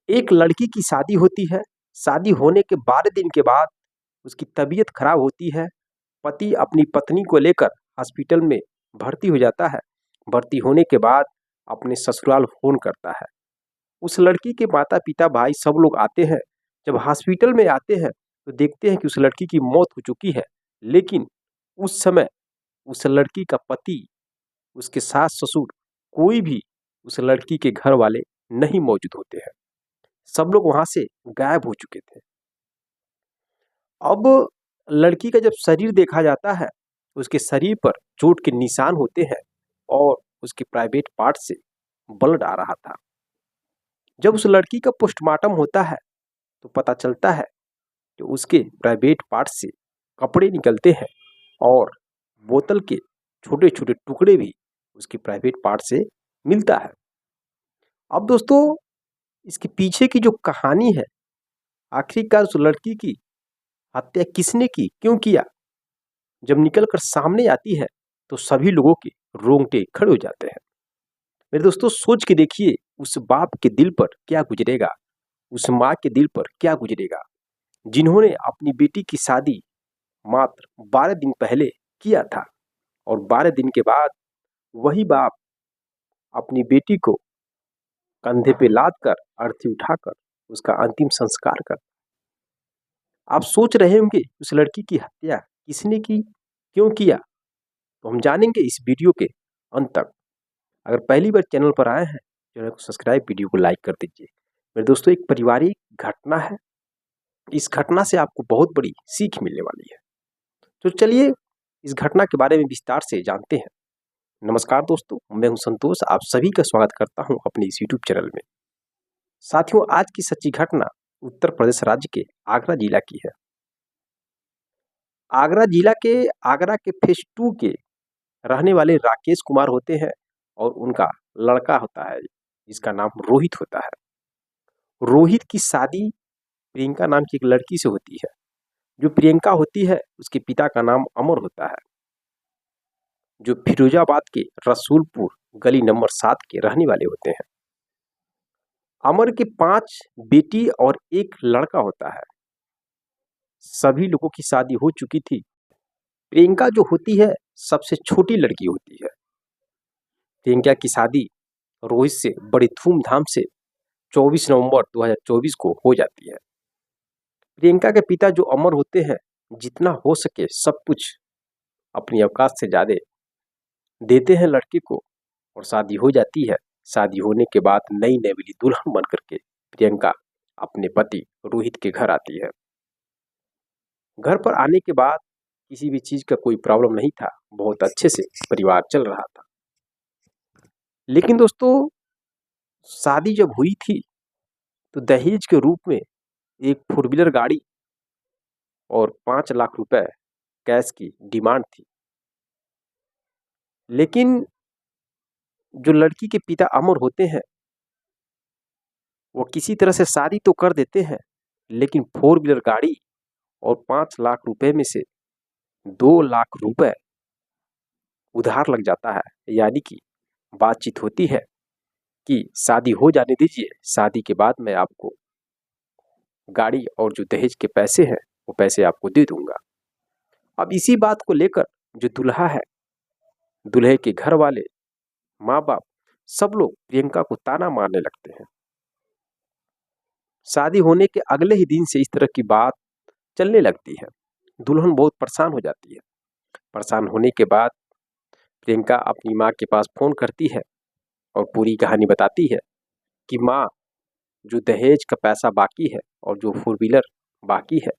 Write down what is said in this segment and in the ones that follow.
एक लड़की की शादी होती है। शादी होने के 12 दिन के बाद उसकी तबीयत खराब होती है। पति अपनी पत्नी को लेकर हॉस्पिटल में भर्ती हो जाता है। भर्ती होने के बाद अपने ससुराल फोन करता है। उस लड़की के माता पिता भाई सब लोग आते हैं। जब हॉस्पिटल में आते हैं तो देखते हैं कि उस लड़की की मौत हो चुकी है। लेकिन उस समय उस लड़की का पति, उसके सास ससुर, कोई भी उस लड़की के घर वाले नहीं मौजूद होते हैं। सब लोग वहां से गायब हो चुके थे। अब लड़की का जब शरीर देखा जाता है, उसके शरीर पर चोट के निशान होते हैं और उसके प्राइवेट पार्ट से ब्लड आ रहा था। जब उस लड़की का पोस्टमार्टम होता है तो पता चलता है कि उसके प्राइवेट पार्ट से कपड़े निकलते हैं और बोतल के छोटे छोटे टुकड़े भी उसके प्राइवेट पार्ट से मिलता है। अब दोस्तों, इसके पीछे की जो कहानी है, आखिरकार उस लड़की की हत्या किसने की, क्यों किया, जब निकल कर सामने आती है तो सभी लोगों के रोंगटे खड़े हो जाते हैं। मेरे दोस्तों, सोच के देखिए उस बाप के दिल पर क्या गुजरेगा, उस माँ के दिल पर क्या गुजरेगा, जिन्होंने अपनी बेटी की शादी मात्र 12 दिन पहले किया था और 12 दिन के बाद वही बाप अपनी बेटी को कंधे पे लाद कर, अर्थी उठाकर उसका अंतिम संस्कार कर। आप सोच रहे होंगे उस लड़की की हत्या किसने की, क्यों किया, तो हम जानेंगे इस वीडियो के अंत तक। अगर पहली बार चैनल पर आए हैं, चैनल को सब्सक्राइब, वीडियो को लाइक कर दीजिए। मेरे दोस्तों, एक पारिवारिक घटना है। इस घटना से आपको बहुत बड़ी सीख मिलने वाली है। तो चलिए इस घटना के बारे में विस्तार से जानते हैं। नमस्कार दोस्तों, मैं हूं संतोष। आप सभी का स्वागत करता हूं अपने इस यूट्यूब चैनल में। साथियों, आज की सच्ची घटना उत्तर प्रदेश राज्य के आगरा जिला की है। आगरा के फेज 2 के रहने वाले राकेश कुमार होते हैं और उनका लड़का होता है जिसका नाम रोहित होता है। रोहित की शादी प्रियंका नाम की एक लड़की से होती है। जो प्रियंका होती है उसके पिता का नाम अमर होता है, जो फिरोजाबाद के रसूलपुर गली नंबर 7 के रहने वाले होते हैं। अमर के 5 बेटी और एक लड़का होता है। सभी लोगों की शादी हो चुकी थी। प्रियंका जो होती है सबसे छोटी लड़की होती है। प्रियंका की शादी रोहित से बड़ी धूमधाम से 24 नवंबर 2024 को हो जाती है। प्रियंका के पिता जो अमर होते हैं, जितना हो सके सब कुछ अपनी औकात से ज्यादा देते हैं लड़के को और शादी हो जाती है। शादी होने के बाद नई नवेली दुल्हन बन करके प्रियंका अपने पति रोहित के घर आती है। घर पर आने के बाद किसी भी चीज का कोई प्रॉब्लम नहीं था, बहुत अच्छे से परिवार चल रहा था। लेकिन दोस्तों, शादी जब हुई थी तो दहेज के रूप में एक 4 व्हीलर गाड़ी और 5 लाख रुपए कैश की डिमांड थी। लेकिन जो लड़की के पिता अमर होते हैं वो किसी तरह से शादी तो कर देते हैं, लेकिन 4 व्हीलर गाड़ी और 5 लाख रुपए में से 2 लाख रुपए उधार लग जाता है। यानी कि बातचीत होती है कि शादी हो जाने दीजिए, शादी के बाद मैं आपको गाड़ी और जो दहेज के पैसे हैं वो पैसे आपको दे दूंगा। अब इसी बात को लेकर जो दूल्हा है, दूल्हे के घर वाले, माँ बाप, सब लोग प्रियंका को ताना मारने लगते हैं। शादी होने के अगले ही दिन से इस तरह की बात चलने लगती है। दुल्हन बहुत परेशान हो जाती है। परेशान होने के बाद प्रियंका अपनी माँ के पास फोन करती है और पूरी कहानी बताती है कि माँ, जो दहेज का पैसा बाकी है और जो 4 व्हीलर बाकी है,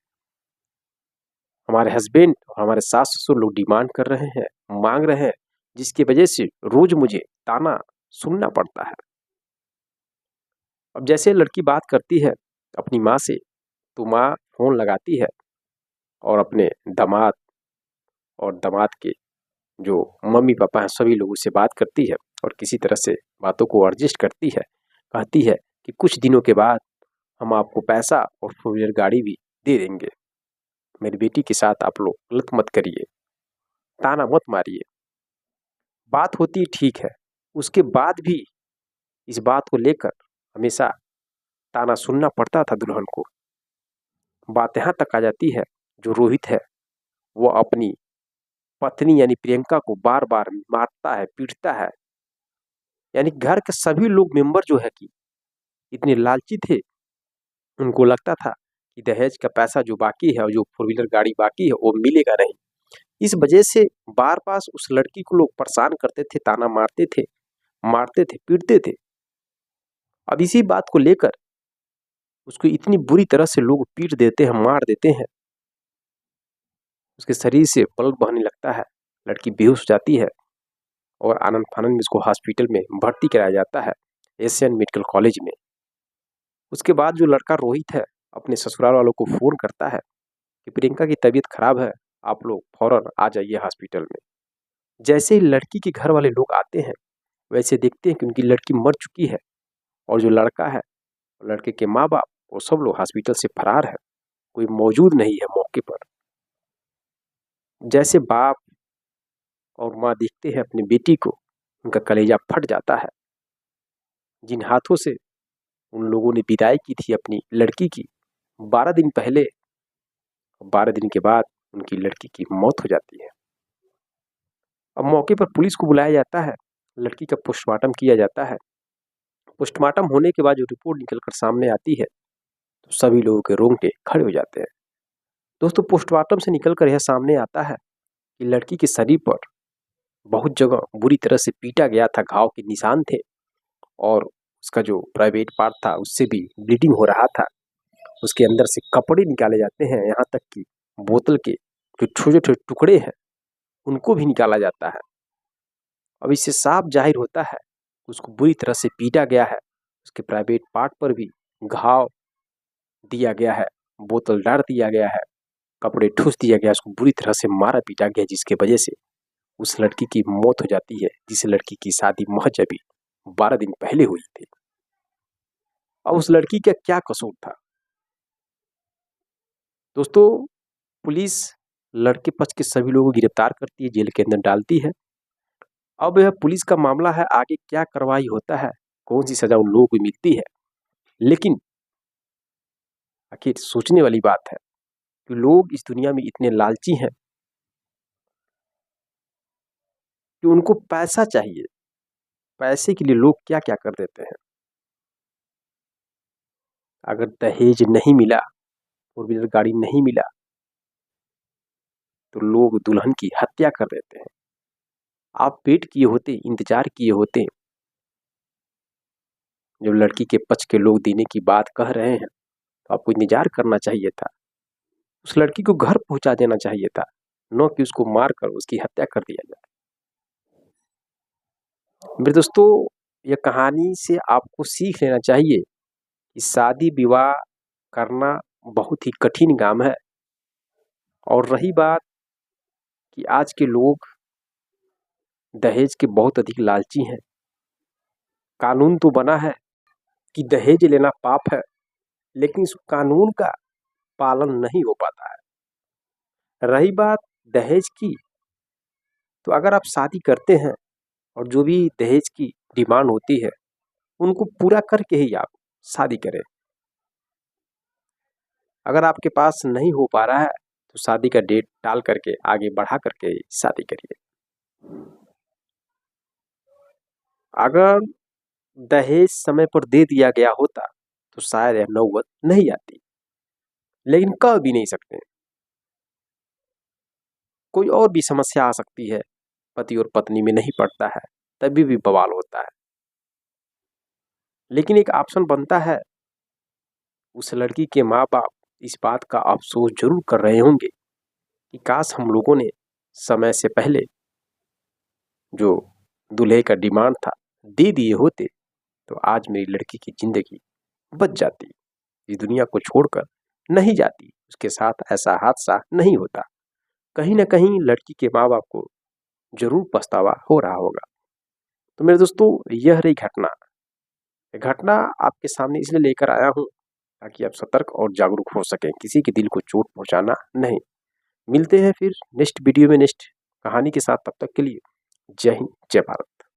हमारे हस्बैंड और हमारे सास ससुर लोग डिमांड कर रहे हैं, मांग रहे हैं, जिसकी वजह से रोज मुझे ताना सुनना पड़ता है। अब जैसे लड़की बात करती है अपनी माँ से, तो माँ फोन लगाती है और अपने दामाद और दामाद के जो मम्मी पापा हैं सभी लोगों से बात करती है और किसी तरह से बातों को एडजस्ट करती है। कहती है कि कुछ दिनों के बाद हम आपको पैसा और 4 व्हीलर गाड़ी भी दे देंगे। मेरी बेटी के साथ आप लोग गलत मत करिए, ताना मत मारिए। बात होती ठीक है, उसके बाद भी इस बात को लेकर हमेशा ताना सुनना पड़ता था दुल्हन को। बात यहाँ तक आ जाती है, जो रोहित है वो अपनी पत्नी यानी प्रियंका को बार बार मारता है, पीटता है। यानी घर के सभी लोग मेंबर जो है कि इतने लालची थे, उनको लगता था कि दहेज का पैसा जो बाकी है और जो 4 व्हीलर गाड़ी बाकी है वो मिलेगा नहीं। इस वजह से बार बार उस लड़की को लोग परेशान करते थे, ताना मारते थे, पीटते थे। अब इसी बात को लेकर उसको इतनी बुरी तरह से लोग पीट देते हैं, मार देते हैं, उसके शरीर से ब्लड बहने लगता है, लड़की बेहोश हो जाती है और आनंद फानंद में उसको हॉस्पिटल में भर्ती कराया जाता है, एशियन मेडिकल कॉलेज में। उसके बाद जो लड़का रोहित है अपने ससुराल वालों को फोन करता है कि प्रियंका की तबीयत खराब है, आप लोग फौरन आ जाइए हॉस्पिटल में। जैसे ही लड़की के घर वाले लोग आते हैं, वैसे देखते हैं कि उनकी लड़की मर चुकी है और जो लड़का है, लड़के के माँ बाप, वो सब लोग हॉस्पिटल से फरार है, कोई मौजूद नहीं है मौके पर। जैसे बाप और माँ देखते हैं अपनी बेटी को, उनका कलेजा फट जाता है। जिन हाथों से उन लोगों ने विदाई की थी अपनी लड़की की 12 दिन पहले, 12 दिन के बाद उनकी लड़की की मौत हो जाती है। अब मौके पर पुलिस को बुलाया जाता है, लड़की का पोस्टमार्टम किया जाता है। पोस्टमार्टम होने के बाद जो रिपोर्ट निकलकर सामने आती है तो सभी लोगों के रोंगटे खड़े हो जाते हैं। दोस्तों, पोस्टमार्टम से निकलकर यह सामने आता है कि लड़की के शरीर पर बहुत जगह बुरी तरह से पीटा गया था, घाव के निशान थे और उसका जो प्राइवेट पार्ट था उससे भी ब्लीडिंग हो रहा था। उसके अंदर से कपड़े निकाले जाते हैं, यहाँ तक कि बोतल के जो छोटे छोटे टुकड़े हैं उनको भी निकाला जाता है। अब इससे साफ जाहिर होता है उसको बुरी तरह से पीटा गया है, उसके प्राइवेट पार्ट पर भी घाव दिया गया है, बोतल डाल दिया गया है, कपड़े ठूस दिया गया, उसको बुरी तरह से मारा पीटा गया, जिसके वजह से उस लड़की की मौत हो जाती है, जिस लड़की की शादी महज अभी 12 दिन पहले हुई थी। और उस लड़की का क्या कसूर था? दोस्तों, पुलिस लड़के पक्ष के सभी लोगों को गिरफ्तार करती है, जेल के अंदर डालती है। अब यह पुलिस का मामला है, आगे क्या कार्रवाई होता है, कौन सी सजा उन लोगों को मिलती है। लेकिन आखिर सोचने वाली बात है कि लोग इस दुनिया में इतने लालची हैं कि उनको पैसा चाहिए, पैसे के लिए लोग क्या क्या कर देते हैं। अगर दहेज नहीं मिला, 4 व्हीलर गाड़ी नहीं मिला, तो लोग दुल्हन की हत्या कर देते हैं। आप वेट किए होते, इंतजार किए होते, जब लड़की के पक्ष के लोग देने की बात कह रहे हैं तो आपको इंतजार करना चाहिए था, उस लड़की को घर पहुंचा देना चाहिए था, न कि उसको मारकर उसकी हत्या कर दिया जाए। मेरे दोस्तों, यह कहानी से आपको सीख लेना चाहिए कि शादी विवाह करना बहुत ही कठिन काम है। और रही बात कि आज के लोग दहेज के बहुत अधिक लालची हैं। कानून तो बना है कि दहेज लेना पाप है, लेकिन इस कानून का पालन नहीं हो पाता है। रही बात दहेज की, तो अगर आप शादी करते हैं और जो भी दहेज की डिमांड होती है उनको पूरा करके ही आप शादी करें। अगर आपके पास नहीं हो पा रहा है तो शादी का डेट टाल करके आगे बढ़ा करके ही शादी करिए। अगर दहेज समय पर दे दिया गया होता तो शायद यह नौबत नहीं आती, लेकिन कह भी नहीं सकते, कोई और भी समस्या आ सकती है, पति और पत्नी में नहीं पड़ता है, तभी भी बवाल होता है। लेकिन एक ऑप्शन बनता है, उस लड़की के माँ बाप इस बात का अफसोस जरूर कर रहे होंगे कि काश हम लोगों ने समय से पहले जो दूल्हे का डिमांड था दे दिए होते तो आज मेरी लड़की की जिंदगी बच जाती, इस दुनिया को छोड़कर नहीं जाती, उसके साथ ऐसा हादसा नहीं होता। कहीं ना कहीं लड़की के माँ बाप को जरूर पछतावा हो रहा होगा। तो मेरे दोस्तों, यह रही घटना आपके सामने इसलिए लेकर आया हूँ ताकि आप सतर्क और जागरूक हो सकें, किसी के दिल को चोट पहुंचाना नहीं। मिलते हैं फिर नेक्स्ट वीडियो में नेक्स्ट कहानी के साथ, तब तक के लिए जय हिंद, जय भारत।